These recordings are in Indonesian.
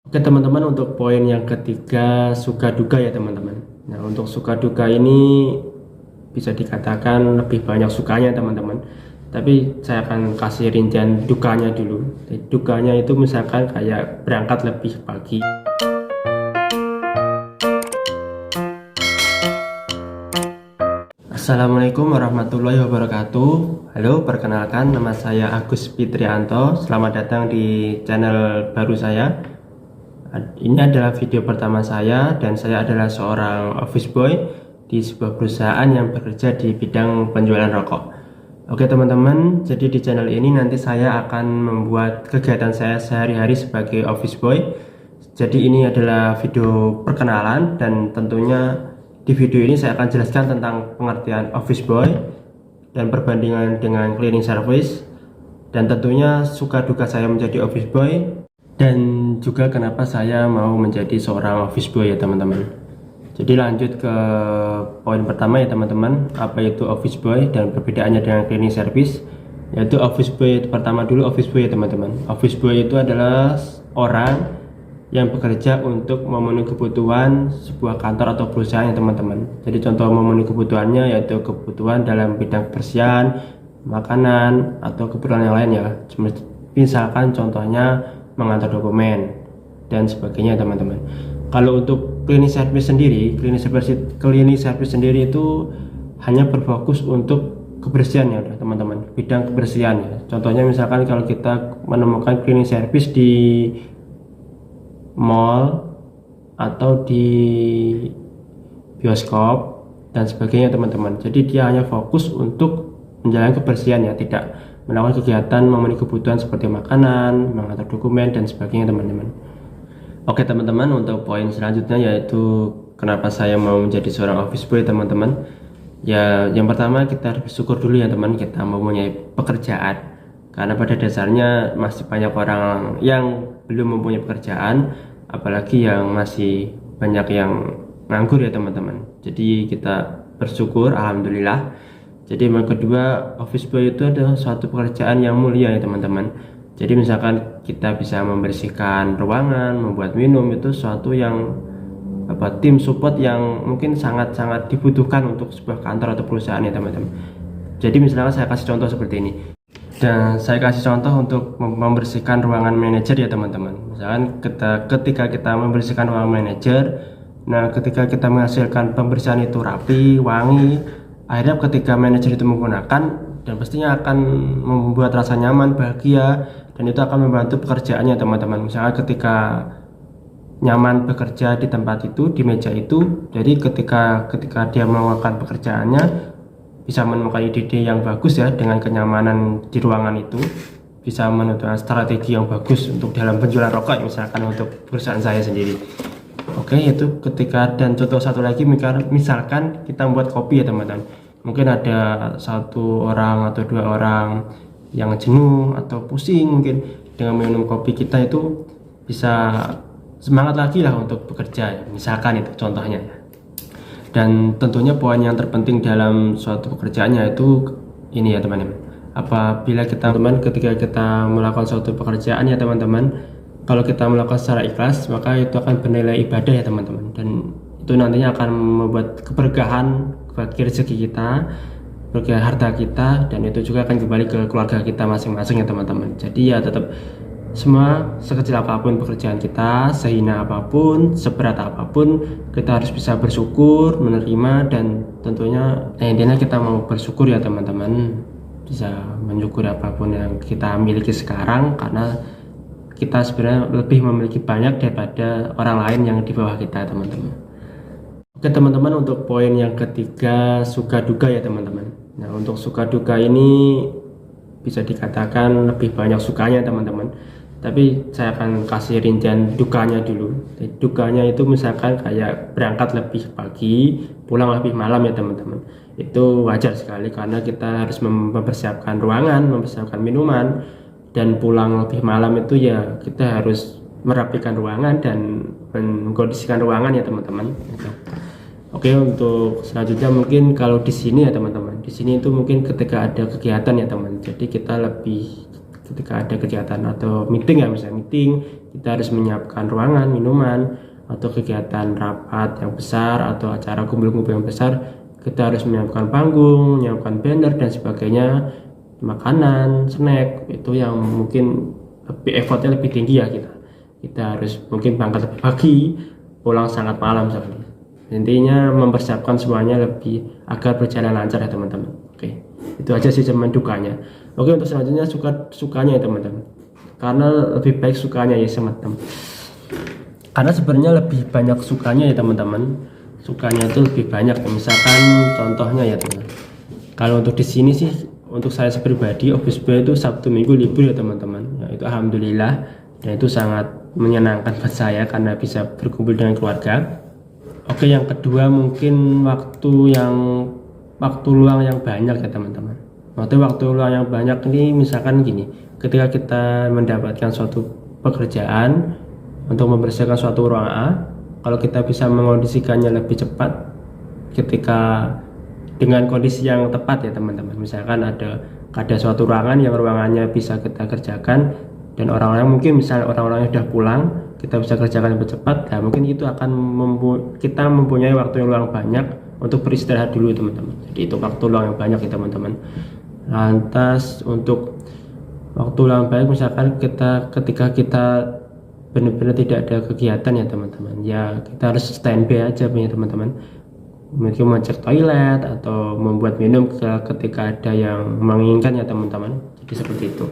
Oke teman-teman, untuk poin yang ketiga, suka duka ya teman-teman. Nah, untuk suka duka ini bisa dikatakan lebih banyak sukanya teman-teman, tapi saya akan kasih rincian dukanya dulu. Dukanya itu misalkan kayak berangkat lebih pagi. Assalamualaikum warahmatullahi wabarakatuh. Halo, perkenalkan nama saya Agus Fitrianto. Selamat datang di channel baru saya. Ini adalah video pertama saya, dan saya adalah seorang office boy di sebuah perusahaan yang bekerja di bidang penjualan rokok. Oke teman-teman, jadi di channel ini nanti saya akan membuat kegiatan saya sehari-hari sebagai office boy. Jadi ini adalah video perkenalan, dan tentunya di video ini saya akan jelaskan tentang pengertian office boy dan perbandingan dengan cleaning service, dan tentunya suka duka saya menjadi office boy, dan juga kenapa saya mau menjadi seorang office boy ya teman-teman. Jadi lanjut ke poin pertama ya teman-teman, apa itu office boy dan perbedaannya dengan cleaning service. Yaitu office boy, pertama dulu office boy ya teman-teman. Office boy itu adalah orang yang bekerja untuk memenuhi kebutuhan sebuah kantor atau perusahaan ya teman-teman. Jadi contoh memenuhi kebutuhannya yaitu kebutuhan dalam bidang kebersihan, makanan, atau keperluan yang lain ya. Misalkan contohnya mengantar dokumen dan sebagainya teman-teman. Kalau untuk cleaning service sendiri, cleaning service sendiri itu hanya berfokus untuk kebersihan ya teman-teman, bidang kebersihan ya. Contohnya misalkan kalau kita menemukan cleaning service di mall atau di bioskop dan sebagainya teman-teman. Jadi dia hanya fokus untuk menjalankan kebersihan ya, tidak melakukan kegiatan memenuhi kebutuhan seperti makanan, mengantar dokumen dan sebagainya teman-teman. Oke teman-teman, untuk poin selanjutnya yaitu kenapa saya mau menjadi seorang office boy teman-teman. Ya, yang pertama kita harus bersyukur dulu ya teman, kita mempunyai pekerjaan. Karena pada dasarnya masih banyak orang yang belum mempunyai pekerjaan, apalagi yang masih banyak yang nganggur ya teman-teman. Jadi kita bersyukur, alhamdulillah. Jadi yang kedua, office boy itu adalah suatu pekerjaan yang mulia ya teman-teman. Jadi misalkan kita bisa membersihkan ruangan, membuat minum, itu suatu yang tim support yang mungkin sangat-sangat dibutuhkan untuk sebuah kantor atau perusahaan ya teman-teman. Jadi misalkan saya kasih contoh seperti ini. Dan saya kasih contoh untuk membersihkan ruangan manajer ya teman-teman. Misalkan ketika kita membersihkan ruangan manajer, nah ketika kita menghasilkan pembersihan itu rapi, wangi, akhirnya ketika manajer itu menggunakan, dan pastinya akan membuat rasa nyaman, bahagia, dan itu akan membantu pekerjaannya teman-teman. Misalnya ketika nyaman bekerja di tempat itu, di meja itu, jadi ketika dia melakukan pekerjaannya bisa menemukan ide-ide yang bagus ya, dengan kenyamanan di ruangan itu bisa menentukan strategi yang bagus untuk dalam penjualan rokok misalkan untuk perusahaan saya sendiri. Oke, itu ketika, dan contoh satu lagi misalkan kita membuat kopi ya teman-teman. Mungkin ada satu orang atau dua orang yang jenuh atau pusing mungkin dengan minum kopi kita, itu bisa semangat lagi lah untuk bekerja misalkan, itu contohnya. Dan tentunya poin yang terpenting dalam suatu pekerjaan yaitu ini ya teman-teman, apabila ketika kita melakukan suatu pekerjaan ya teman-teman, kalau kita melakukan secara ikhlas maka itu akan bernilai ibadah ya teman-teman, dan itu nantinya akan membuat keberkahan bagi rezeki kita, bagi harta kita, dan itu juga akan kembali ke keluarga kita masing-masing ya teman-teman. Jadi ya tetap semua, sekecil apapun pekerjaan kita, sehina apapun, seberat apapun, kita harus bisa bersyukur, menerima, dan tentunya intinya kita mau bersyukur ya teman-teman, bisa mensyukuri apapun yang kita miliki sekarang, karena kita sebenarnya lebih memiliki banyak daripada orang lain yang di bawah kita teman-teman. Oke teman-teman, untuk poin yang ketiga, suka duka ya teman-teman. Nah, untuk suka duka ini bisa dikatakan lebih banyak sukanya teman-teman, tapi saya akan kasih rincian dukanya dulu. Dukanya itu misalkan kayak berangkat lebih pagi, pulang lebih malam ya teman-teman. Itu wajar sekali karena kita harus mempersiapkan ruangan, mempersiapkan minuman, dan pulang lebih malam itu ya kita harus merapikan ruangan dan mengkondisikan ruangan ya teman-teman. Oke, untuk selanjutnya mungkin kalau di sini ya teman-teman, di sini itu mungkin ketika ada kegiatan ya teman, jadi kita lebih ketika ada kegiatan atau meeting ya, misalnya meeting kita harus menyiapkan ruangan, minuman, atau kegiatan rapat yang besar atau acara kumpul-kumpul yang besar, kita harus menyiapkan panggung, menyiapkan banner dan sebagainya, makanan, snack, itu yang mungkin effortnya lebih tinggi ya. Kita harus mungkin berangkat lebih pagi, pulang sangat malam seperti itu. Intinya mempersiapkan semuanya lebih agar berjalan lancar ya teman-teman. Oke, itu aja sih cuman dukanya. Oke, untuk selanjutnya sukanya ya teman-teman, karena lebih baik sukanya ya teman-teman, karena sebenarnya lebih banyak sukanya ya teman-teman. Sukanya itu lebih banyak, misalkan contohnya ya teman, kalau untuk di sini sih untuk saya pribadi Office Boy itu Sabtu Minggu libur ya teman-teman ya, itu alhamdulillah, dan itu sangat menyenangkan buat saya karena bisa berkumpul dengan keluarga. Oke, yang kedua mungkin waktu luang yang banyak ya teman-teman. Waktu luang yang banyak ini misalkan gini, ketika kita mendapatkan suatu pekerjaan untuk membersihkan suatu ruang A, kalau kita bisa mengondisikannya lebih cepat ketika dengan kondisi yang tepat ya teman-teman. Misalkan ada suatu ruangan yang ruangannya bisa kita kerjakan dan orang-orang mungkin misalnya orang-orangnya sudah pulang, kita bisa kerjakan lebih cepat. Nah, mungkin itu akan kita mempunyai waktu yang luang banyak untuk beristirahat dulu teman-teman. Jadi itu waktu luang yang banyak ya teman-teman. Lantas untuk waktu luang banyak misalkan ketika kita benar-benar tidak ada kegiatan ya teman-teman, ya kita harus standby aja punya teman-teman, mungkin mengecek toilet atau membuat minum ketika ada yang menginginkan ya teman-teman. Jadi seperti itu.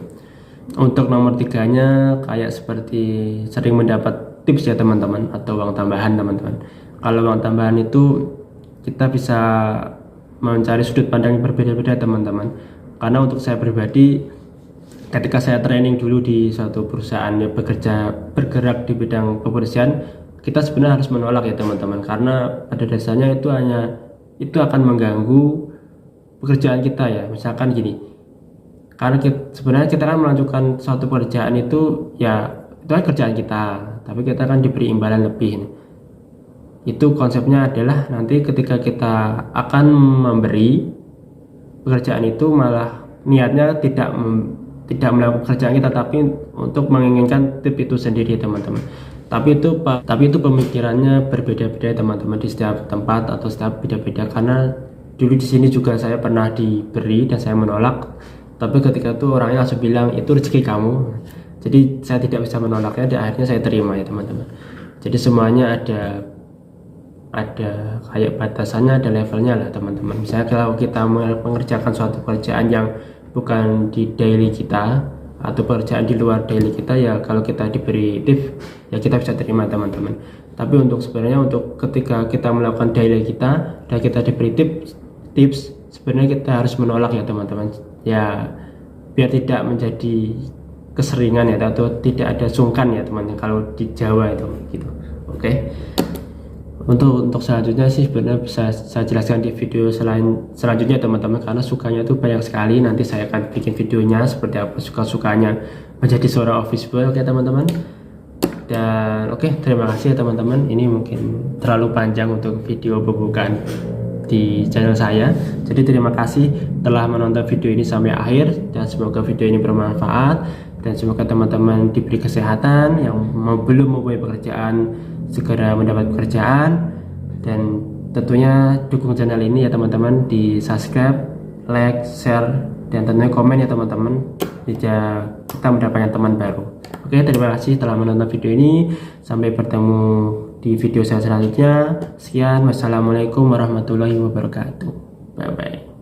Untuk nomor 3-nya kayak seperti sering mendapat tips ya teman-teman, atau uang tambahan teman-teman. Kalau uang tambahan itu kita bisa mencari sudut pandang yang berbeda-beda teman-teman, karena untuk saya pribadi ketika saya training dulu di suatu perusahaan yang bergerak di bidang kebersihan, kita sebenarnya harus menolak ya teman-teman, karena pada dasarnya itu akan mengganggu pekerjaan kita ya. Misalkan gini, karena sebenarnya kita kan melanjutkan suatu pekerjaan itu ya, itu kan kerjaan kita, tapi kita kan diberi imbalan lebih. Itu konsepnya adalah nanti ketika kita akan memberi pekerjaan itu malah niatnya tidak melakukan pekerjaan kita, tapi untuk menginginkan tip itu sendiri teman-teman. Tapi itu pemikirannya berbeda-beda teman-teman di setiap tempat atau setiap beda-beda, karena dulu di sini juga saya pernah diberi dan saya menolak, tapi ketika itu orangnya langsung bilang itu rezeki kamu, jadi saya tidak bisa menolaknya dan akhirnya saya terima ya teman-teman. Jadi semuanya ada kayak batasannya, ada levelnya lah teman-teman. Misalnya kalau kita mengerjakan suatu pekerjaan yang bukan di daily kita atau pekerjaan di luar daily kita, ya kalau kita diberi tips ya kita bisa terima teman-teman. Tapi untuk sebenarnya untuk ketika kita melakukan daily kita dan kita diberi tips sebenarnya kita harus menolak ya teman-teman, ya biar tidak menjadi keseringan ya, atau tidak ada sungkan ya teman-teman kalau di Jawa itu gitu. Oke. Untuk selanjutnya sih sebenarnya bisa saya jelaskan di video selanjutnya teman-teman, karena sukanya itu banyak sekali. Nanti saya akan bikin videonya seperti apa suka-sukanya menjadi seorang office boy. Oke teman-teman, dan oke, terima kasih ya teman-teman. Ini mungkin terlalu panjang untuk video pembukaan di channel saya, jadi terima kasih telah menonton video ini sampai akhir, dan semoga video ini bermanfaat, dan semoga teman-teman diberi kesehatan. Yang belum mempunyai pekerjaan segera mendapat pekerjaan, dan tentunya dukung channel ini ya teman-teman, di subscribe, like, share, dan tentunya komen ya teman-teman jika kita mendapatkan teman baru. Oke, terima kasih telah menonton video ini, sampai bertemu di video saya selanjutnya. Sekian, wassalamualaikum warahmatullahi wabarakatuh. Bye bye.